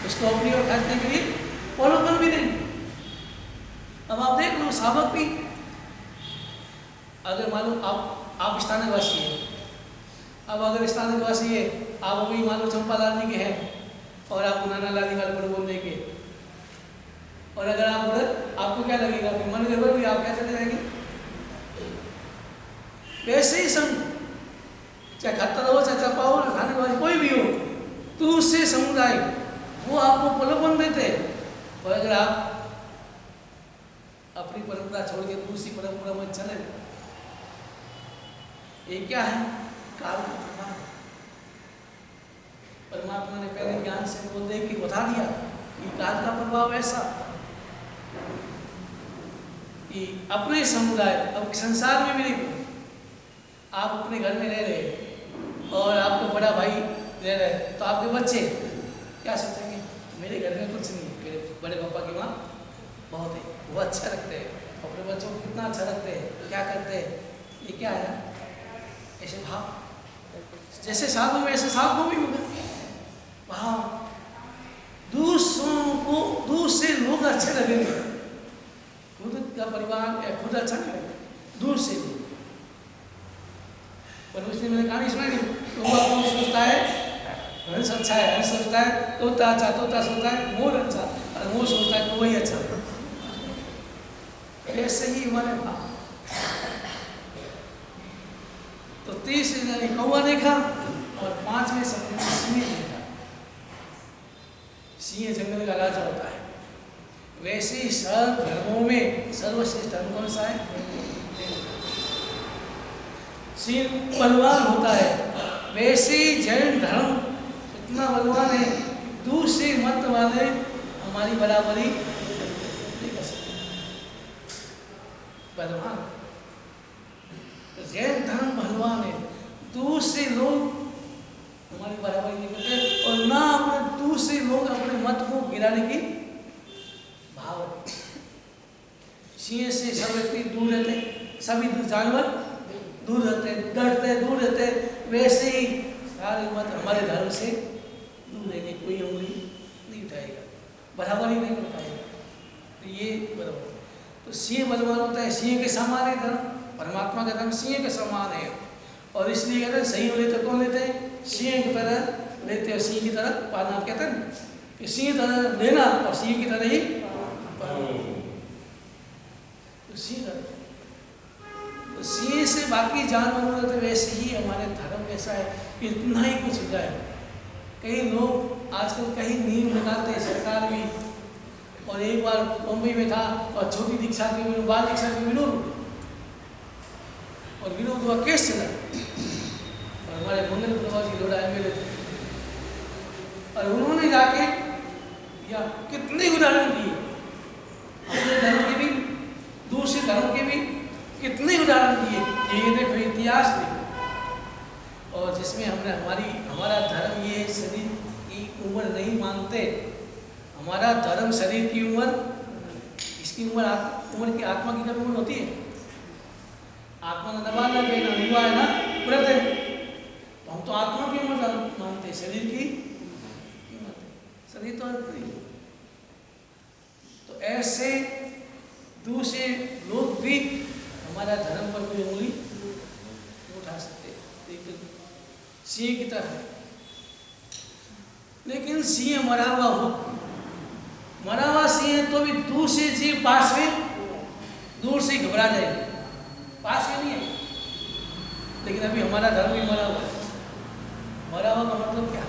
उसको अपनी ओर खींचने के लिए प्रलोभन भी देंगे। अब आप देख लो सावक भी, अगर मालूम आप स्थानीय वासी है, अब अगर स्थानीय वासी है, आप अभी मालूम चंपालाल जी के हैं और आपको नाना लाल जी का प्रलोभन देंगे, और अगर आप उधर, आपको क्या लगेगा? मन गड़बड़ भी, आप क्या चले जाएंगे? वैसे ही सब चाहे खत्तर हो, चाहे चपा हो, खाने वाली कोई भी हो, तो उससे समुदाय वो आपको प्रलोभन देते हैं। और अगर आप अपनी परंपरा छोड़ के दूसरी परंपरा में चले, ये क्या है? काल का प्रभाव। परमात्मा ने पहले ज्ञान से बोल दे कि बता दिया कि काल का प्रभाव ऐसा कि अपने समुदाय, अब संसार में भी आप अपने घर में रह रहे और आपको बड़ा भाई रह रहे, तो आपके बच्चे क्या सोचेंगे? मेरे घर में कुछ नहीं, मेरे बड़े पापा की माँ बहुत है, वो अच्छा रखते हैं, अपने बच्चों को कितना अच्छा रखते हैं, क्या करते हैं। ये क्या है? ऐसे भाव जैसे साधु में, ऐसे साधु भी होगा भाव। दूसरों को, दूसरे लोग अच्छे लगेंगे, खुद का परिवार या खुद अच्छा नहीं लगेगा, दूर से भी। पर उसने मैंने कहानी सुनाई, तो वो कौन सोचता है हंस अच्छा है, हंस सोचता है तोता अच्छा, तोता सोचता है मोर अच्छा, और मोर सोचता है तो वही अच्छा। ऐसे ही हमारे भाव। तो 30 कौवा देखा और 5वें सपने में सिंह देखा। सिंह जंगल का राजा होता है। वैसे ही सर्व धर्मों में सर्वश्रेष्ठ धर्म कौन सा है? सिंह बलवान होता है। वैसे ही जैन धर्म इतना बलवान है, दूसरे मत वाले हमारी बराबरी नहीं कर सकते। बलवान तो जैन धर्म बलवान है, दूसरे लोग हमारी बराबरी नहीं करते, और ना अपने दूसरे लोग अपने मत को गिराने की भाव। सिंह से सब व्यक्ति दूर रहते, सभी जानवर दूर रहते, डरते, दूर रहते। वैसे ही सारे मत हमारे धर्म से दूर रहेंगे, कोई उंगली नहीं उठाएगा, बराबरी नहीं कर पाएगा। तो ये बराबर। तो सिंह बलवान होता है, सिंह के समान है धर्म, परमात्मा का धर्म सिंह के समान है। और इसलिए कहते हैं सही हो लेते कौन लेते हैं? सिंह की तरह लेते हैं, सिंह की तरह पालना। कहते हैं कि सिंह तरह लेना और सिंह की तरह ही पालना। तो सिंह तो सिंह से बाकी जानवर होते, वैसे ही हमारे धर्म ऐसा है कि इतना ही कुछ हो जाए। कई लोग आजकल कहीं नींव निकालते हैं, सरकार भी। और एक बार मुंबई में था और छोटी दीक्षा के विरोध, बाल दीक्षा के विरोध, और विरोध हुआ, केस चला। और हमारे मंगल प्रभाव जी लोड़ा एमएलए थे, और उन्होंने जाके या कितने उदाहरण दिए, अपने धर्म के भी दूसरे धर्म के भी कितने उदाहरण दिए। ये देखो इतिहास देखो, और जिसमें हमने हमारा धर्म ये शरीर की उम्र नहीं मानते। हमारा धर्म शरीर की उम्र, इसकी उम्र की आत्मा की कभी उम्र होती है? आत्मा ना नवाला है ना युवा है ना व्रत है, तो हम तो आत्मा की उम्र मानते, शरीर की शरीर तो नहीं। तो ऐसे दूसरे लोग भी हमारा धर्म पर कोई उंगली नहीं उठा सकते, सिंह की तरह। लेकिन सिंह मरा हुआ हो, मरा हुआ सिंह तो भी दूसरे जीव पास में दूर से घबरा जाएंगे, पास में नहीं है। लेकिन अभी हमारा धर्म भी मरा हुआ है। मरा हुआ का मतलब क्या?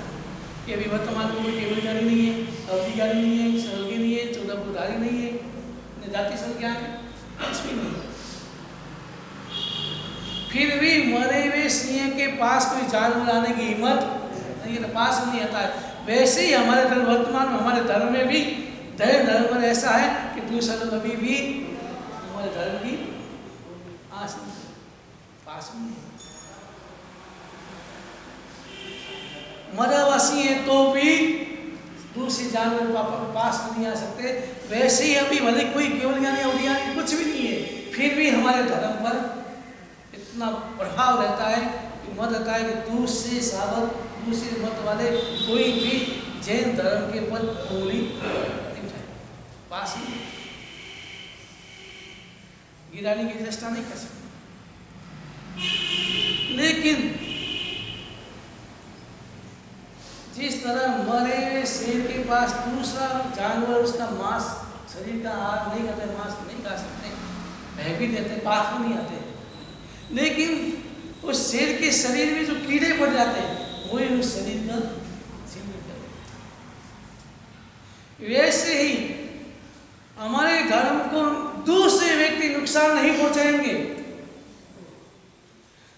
कि अभी वर्तमान में कोई टेबल गाड़ी नहीं है, अवधि गाड़ी नहीं है, स्वर्गीय नहीं है, 14 पुधारी नहीं है, जाति संज्ञा है, कुछ भी नहीं। फिर भी मरे हुए सिंह के पास कोई जानवर आने की हिम्मत नहीं है, पास नहीं आता है। वैसे ही हमारे धर्म, वर्तमान में हमारे धर्म में भी दैव धर्म में ऐसा है कि दूसरा लोग अभी भी हमारे धर्म की आस नहीं, पास में नहीं। मरा हुआ सिंह तो भी दूसरे जानवर पास नहीं आ सकते। वैसे ही अभी भले कोई केवल ज्ञानी अवज्ञानी कुछ भी नहीं है, फिर भी हमारे धर्म पर इतना प्रभाव रहता है, मत रहता है कि दूसरे सावक, दूसरे मत वाले कोई भी जैन धर्म के पद उंगली नहीं उठाए, पास नहीं गिराने की चेष्टा नहीं कर सकते। लेकिन जिस तरह मरे हुए शेर के पास दूसरा जानवर उसका मांस, शरीर का आहार नहीं करते, मांस नहीं खा सकते, भय भी देते, पास में नहीं आते। लेकिन उस शेर के शरीर में जो कीड़े पड़ जाते हैं वही उस शरीर का छीन कर देते। वैसे ही हमारे धर्म को दूसरे व्यक्ति नुकसान नहीं पहुंचाएंगे।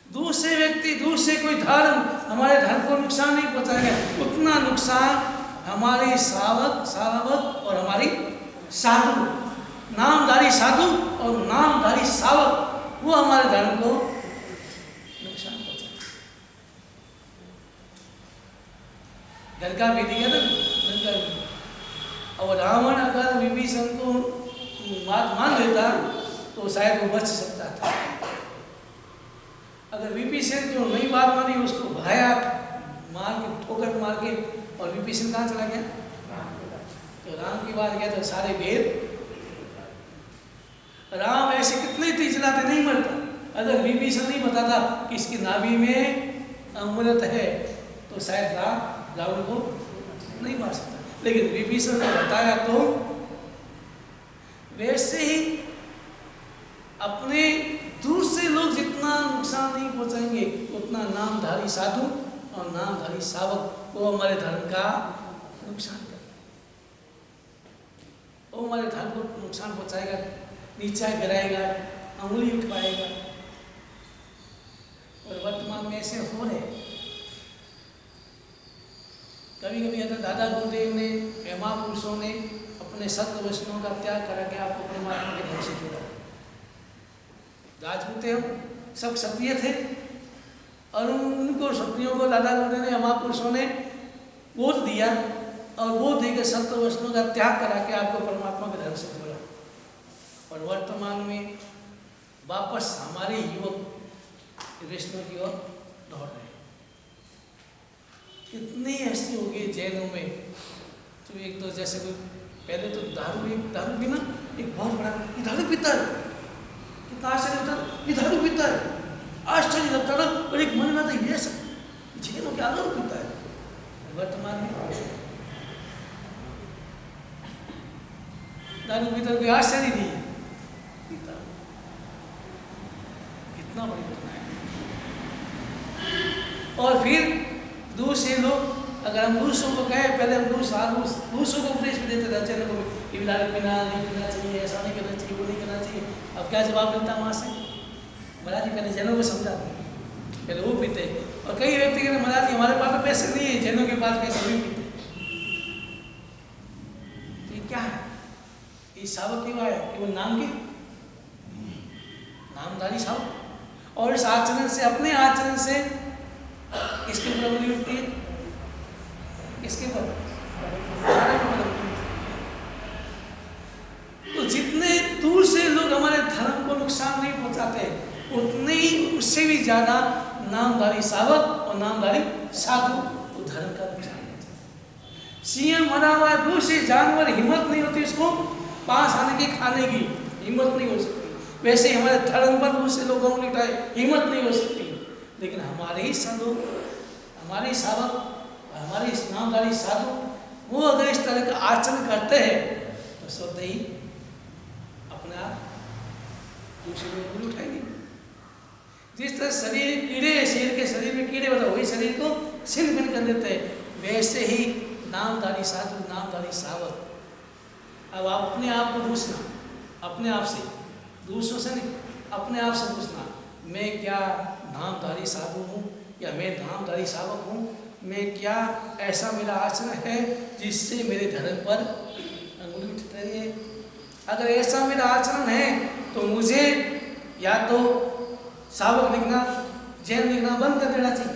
दूसरे व्यक्ति, दूसरे कोई धर्म हमारे धर्म को नुकसान नहीं पहुंचाएंगे। उतना नुकसान हमारे सावक और हमारी साधु, नामधारी साधु और नामधारी सावक, वो हमारे धर्म को नुकसान पहुंचाएंगे। घर का विधि है ना, और रावण अगर विभीषण को मान लेता तो शायद वो बच सकता था। अगर विभीषण को नहीं बात मानी, उसको भगाया मार के, ठोकर मार के, और विभीषण कहाँ चला गया? तो राम की बात किया तो सारे भेद, राम ऐसे कितने तेज चलाते नहीं मरता। अगर विभीषण नहीं बताता कि इसकी नाभि में अमृत है तो शायद रावण को नहीं मार सकता, लेकिन विभीषण ने बताया। तो वैसे ही अपने दूसरे लोग जितना नुकसान नहीं पहुंचाएंगे, उतना नामधारी साधु और नामधारी सावक वो हमारे धर्म का नुकसान करेगा, वो हमारे धर्म को नुकसान पहुंचाएगा, नीचा गिराएगा, अंगुली उठवाएगा। और वर्तमान में ऐसे हो रहे। कभी कभी अगर दादा गुरुदेव ने या महापुरुषों ने अपने सत्य वचनों का त्याग करा के आपको परमात्मा के घर से जोड़ा। राजपूत हम सब क्षत्रिय थे और उनको क्षत्रियों को दादा गुरुदेव ने, महापुरुषों ने बोध दिया और बोध देकर सत्य वचनों का त्याग करा के आपको परमात्मा के घर से जोड़ा। और वर्तमान में वापस हमारे युवक वैष्णव की ओर दौड़ रहे। कितनी ऐसी हो गई जैनों में, तो एक तो जैसे कोई पहले तो दारू पीना एक बहुत बड़ा, ये दारू पीता है, कितना आश्चर्य होता है, ये दारू पीता है, आश्चर्य लगता था। और एक मन में था ये सब जैनों क्या दारू पीता है। वर्तमान में दारू पीता कोई आश्चर्य नहीं है, पीता। कितना बड़ी घटना है। और फिर दूसरे लोग, अगर हम दूसरों को कहें, पहले हम दूसरों को उपदेश भी देते थे, चलो कि दारू पीना नहीं पीना चाहिए, ऐसा नहीं करना चाहिए, वो नहीं करना चाहिए। अब क्या जवाब मिलता वहाँ से? महाराज जी पहले जैनों को समझा दो, पहले वो पीते। और कई व्यक्ति कहते महाराज जी हमारे पास तो पैसे नहीं है, जैनों के पास पैसे नहीं पीते। तो ये क्या है? ये सावक क्यों आया? केवल नाम के, नामधारी सावक। और इस आचरण से, अपने आचरण से किसके ऊपर उंगली उठती है? किसके ऊपर? तो जितने दूर से लोग हमारे धर्म को नुकसान नहीं पहुंचाते, उतने ही उससे भी ज्यादा नामधारी सावक और नामधारी साधु तो धर्म का नुकसान पहुंचाते। सिंह मरा हुआ है, दूसरे जानवर हिम्मत नहीं होती उसको पास आने की, खाने की हिम्मत नहीं हो सकती। वैसे हमारे धर्म पर दूसरे लोगों को उठाए हिम्मत नहीं हो सकती। लेकिन हमारे ही साधु, हमारे ही सावक, हमारे नामधारी साधु, वो अगर इस तरह का आचरण करते हैं तो स्वतः ही अपने आप दूसरे लोगों को उठाएंगे। जिस तरह शरीर कीड़े, शेर के शरीर में कीड़े होता है, वही शरीर को छिन्न भिन्न कर देते हैं। वैसे ही नामधारी साधु, नामधारी सावक। अब आप अपने आप को पूछना, अपने आप से, दूसरों से नहीं, अपने आप से पूछना, मैं क्या नामधारी साधु हूँ या मैं नामधारी सावक हूँ? मैं क्या ऐसा मेरा आचरण है जिससे मेरे धर्म पर अंगुली उठ रही है? अगर ऐसा मेरा आचरण है तो मुझे या तो सावक लिखना, जैन लिखना बंद कर देना चाहिए।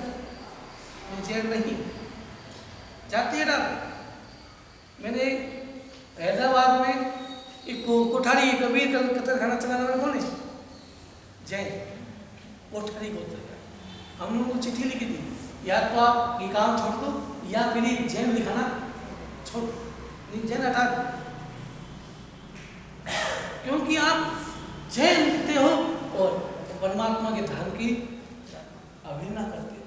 मैं जैन नहीं, जाती है ना। मैंने हैदराबाद में एक कोठारी कबीर कतर खाना चलाने वाला कौन है? जैन कोठारी बोलते हैं। हम लोगों को चिट्ठी लिखी थी, या तो आप ये काम छोड़ दो या फिर जैन लिखाना छोड़, जैन हटा दो, क्योंकि आप जैन लिखते हो और परमात्मा के धर्म की अवहेलना करते हो,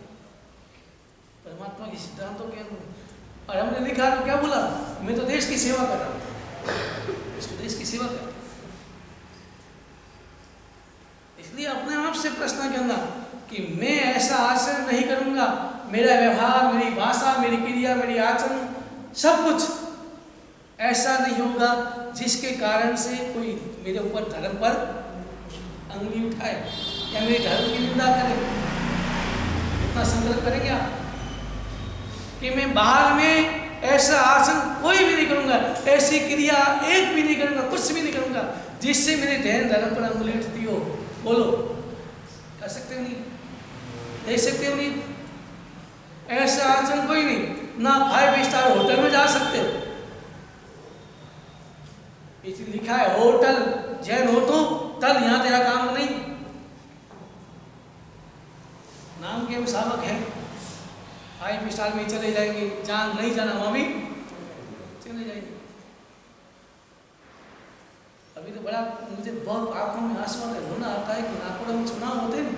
परमात्मा के सिद्धांतों के अनुसार। और हमने लिखा तो क्या बोला? मैं तो देश की सेवा कर रहा हूँ, इसको देश की सेवा कर। इसलिए अपने आप से प्रश्न करना कि मैं ऐसा आचरण नहीं करूँगा, मेरा व्यवहार, मेरी भाषा, मेरी क्रिया, मेरी आचरण, सब कुछ ऐसा नहीं होगा जिसके कारण से कोई मेरे ऊपर धर्म पर अंगुली उठाए या मेरे धर्म की निंदा करे। इतना संकल्प करेंगे आप कि मैं बाहर में ऐसा आचरण कोई भी नहीं करूँगा, ऐसी क्रिया एक भी नहीं करूँगा, कुछ भी नहीं करूँगा जिससे मेरे जैन धर्म पर अंगुली उठती हो। बोलो, कर सकते हो नहीं? देख सकते हो नहीं? ऐसा आचरण कोई नहीं। ना 5 स्टार होटल में जा सकते हो, पीछे लिखा है होटल जैन हो तो तल यहाँ तेरा काम नहीं। नाम के मुसावक है, 5 स्टार में चले जाएंगे, जहाँ नहीं जाना वहाँ भी चले जाएंगे। अभी तो बड़ा मुझे बहुत आंखों में आंसू आता है, रोना आता है कि नागपुर में चुनाव होते हैं,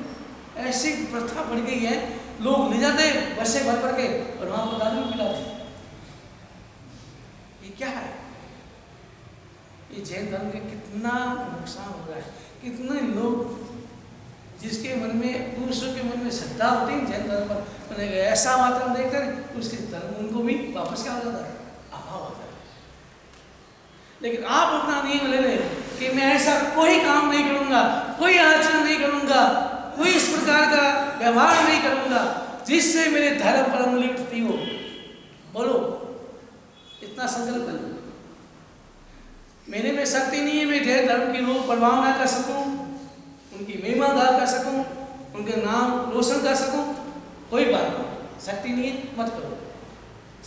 ऐसी प्रथा बढ़ गई है, लोग ले जाते बसें भर के और वहाँ पर दारू पिलाते। ये क्या है? ये जैन धर्म के कितना नुकसान हो रहा है। कितने लोग जिसके मन में, पुरुषों के मन में श्रद्धा होती है जैन धर्म पर, ऐसा वातावरण देखते हैं उसके धर्म उनको भी वापस क्या हो जाता है, अभाव हो जाता है। लेकिन आप अपना नियम ले लें कि मैं ऐसा कोई काम नहीं करूँगा, कोई आचरण नहीं करूँगा, कोई इस प्रकार का व्यवहार नहीं करूँगा जिससे मेरे धर्म पर अंगुली उठती हो। बोलो, इतना संकल्प करो। मेरे में शक्ति नहीं है मैं जैन धर्म की लोग प्रभावना कर सकूं, उनकी महिमा गा कर सकूं, उनके नाम रोशन कर सकूं, कोई बात नहीं। शक्ति नहीं है, मत करो।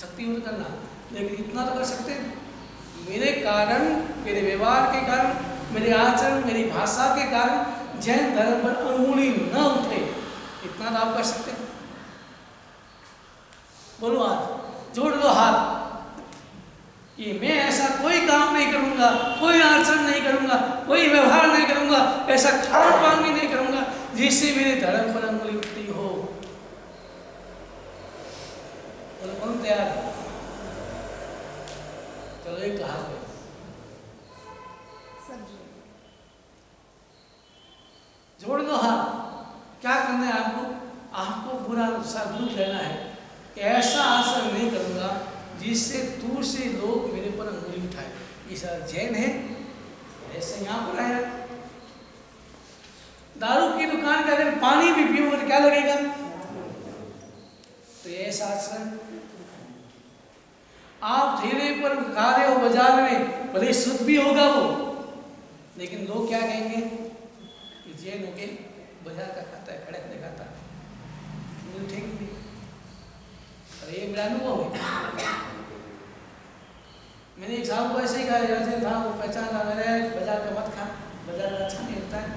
शक्ति हो तो करना, लेकिन इतना तो कर सकते हैं, मेरे कारण, मेरे व्यवहार के कारण, मेरे आचरण, मेरी भाषा के कारण जैन धर्म पर अंगुली न उठे, इतना तो आप कर सकते हैं। बोलो, आज जोड़ लो हाथ कि मैं ऐसा कोई काम नहीं करूँगा, कोई आचरण नहीं करूँगा, कोई व्यवहार नहीं करूँगा, ऐसा खान पान भी नहीं करूँगा जिससे मेरे धर्म पर अंगुली उठती हो। बोलो, कौन तैयार है? चलो एक हाथ में जोड़ दो हाथ। क्या करना है आपको? आपको पूरा संकल्प लेना है कि ऐसा आचरण नहीं करूँगा जिससे दूर से लोग मेरे पर अंगुली उठाए। ये सारा जैन है, ऐसे यहाँ पर आया। दारू की दुकान का अगर पानी भी पियोगे तो क्या लगेगा? तो ऐसा आचरण आप ठेले पर खा रहे हो बाजार में, भले शुद्ध भी होगा वो, लेकिन लोग क्या कहेंगे कि जैन होके बाजार का खाता है, खड़े खड़े खाता है, उठेंगे। अरे ये मेरा अनुभव है। मैंने एक साहब को ऐसे ही कहा, जैसे था वो पहचान रहा, मैंने बाजार का मत खा, बाजार का अच्छा नहीं होता है,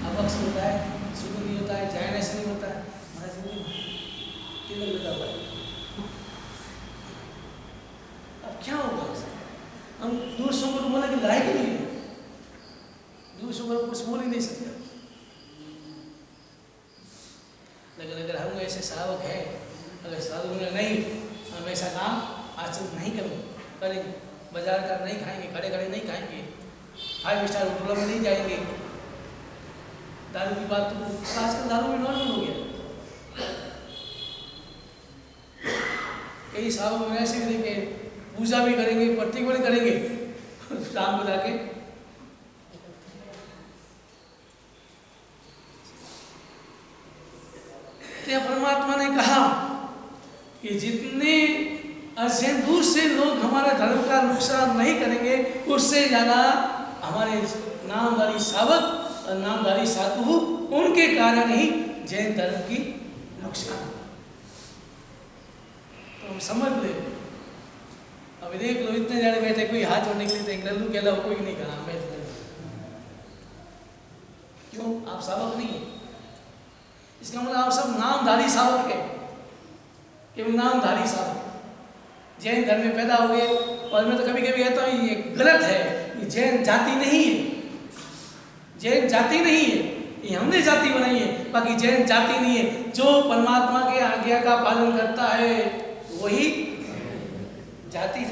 अवक्स होता है, शुद्ध नहीं होता है, जैन ऐसे नहीं होता है। हमारा जिंदगी 3 दिन लगा हुआ है। अब क्या होगा? हम दूसरों को तो बोले कि लायक ही नहीं है, दूसरों को कुछ बोल ही नहीं सकते। लेकिन अगर हम ऐसे श्रावक हैं, अगर साधु बोले नहीं हम ऐसा काम आचरण नहीं करेंगे, बाजार का नहीं खाएंगे, खड़े खड़े नहीं खाएंगे, 5 स्टार होटलों में नहीं जाएंगे, दारू की बात तो आजकल दारू में नॉर्मल हो गया। कई सालों में ऐसे भी देखे, पूजा भी करेंगे, प्रतिक भी करेंगे, शाम को जाके तो परमात्मा ने कहा कि जितने दूर से लोग हमारे धर्म का नुकसान नहीं करेंगे, उससे ज़्यादा हमारे नामधारी सावक और नामधारी साधु, उनके कारण ही जैन धर्म की नुकसान। तो हम समझ ले। अभी देख लो, इतने जने बैठे, कोई हाथ जोड़ने के लिए देख लल्लू के अलावा कोई नहीं कहा मैं। क्यों? आप सावक नहीं है। इसका मतलब आप सब नामधारी सावक है, केवल नामधारी सावक जैन धर्म में पैदा हुए। और मैं तो कभी कभी कहता हूँ ये गलत है, ये जैन जाति नहीं है, जैन जाति नहीं है, ये हमने जाति बनाई है, बाकी जैन जाति नहीं है। जो परमात्मा के आज्ञा का पालन करता है वही जाति